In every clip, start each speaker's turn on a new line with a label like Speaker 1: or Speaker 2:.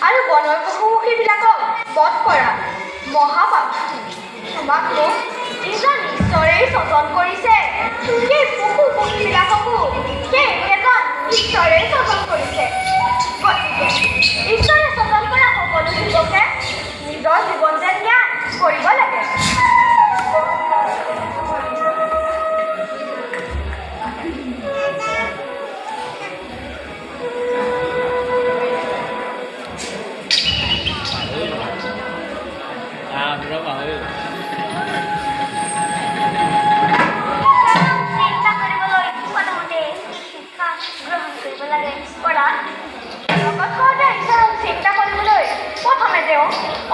Speaker 1: আৰু বনৰ পশুপক্ষীবিলাকক বধ কৰা মহাপাপ। তোমাক মোক যিজন ঈশ্বৰেই স্বজন কৰিছে, সেই পশুপক্ষীবিলাককো সেই এজন ঈশ্বৰেই স্বজন কৰিছে। গতিকে ঈশ্বৰে স্বজন কৰা সকলো জীৱকে নিজৰ জীৱন যেন জ্ঞান কৰিব লাগে। চিন্তা কৰিবলৈ প্ৰথমে তেওঁ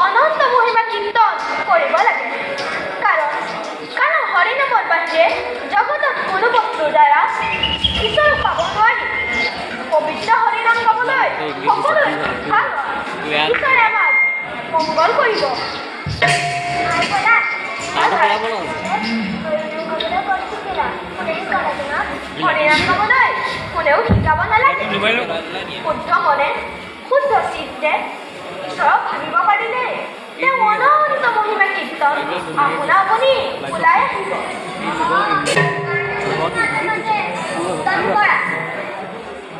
Speaker 1: অনন্ত মহিমা কীৰ্তন কৰিব লাগে। কাৰণ হৰি নামৰ বাহিৰে জগতত কোনো বস্তুৰ দ্বাৰা ঈশ্বৰক পাব নোৱাৰি। পবিত্ৰ হৰি নাম গাবলৈ সকলোৱে ভাল হয়। ঈশ্বৰে আমাক মংগল কৰিব। হৰি নাম গাবলৈ কোনেও শিকাব নালাগে। শুদ্ধ মনে শুদ্ধ চিত্তে ঈশ্বৰক ভাবিব পাৰিলে তেওঁ অনন্ত মহিমা কীৰ্তন আপোনা আপুনি ওলাই আহিব।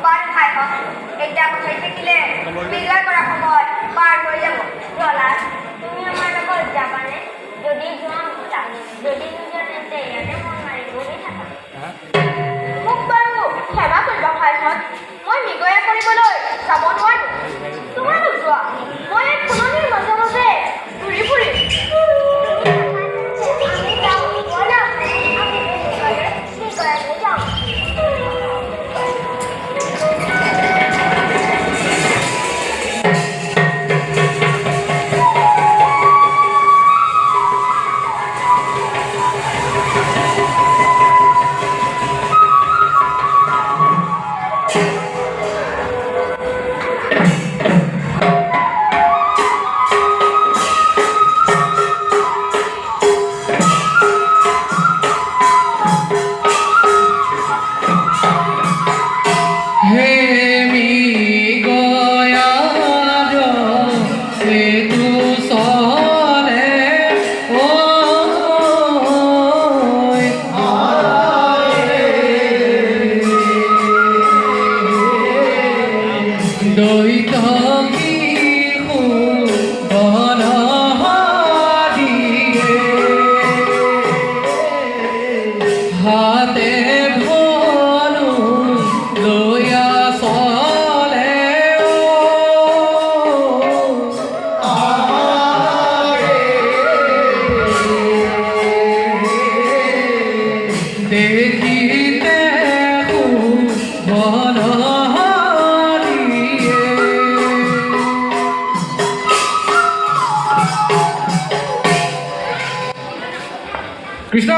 Speaker 1: বাৰু খাই হওক, এতিয়া কথাই থাকিলে বিজয় কৰা সময় পাৰ হৈ যাব। জলাত তুমি আমাৰ লগত যাবানে? যদি যোৱা ব'লা, যদি নোযোৱা তেন্তে ইয়াতে মন মাৰি বহি থাকা। মোক বাৰু ক্ষমা কৰিবা ভাইহঁত, মই নিগয়া কৰিবলৈ যাব নোৱাৰো। তোমালোক যোৱা, মই এক ফুলনিৰ মাজে মাজে ঘূৰি ফুৰিম। আমি যাওঁ ব'লা, আমি নিগয়ালৈ যাওঁ।
Speaker 2: কৃষ্ণ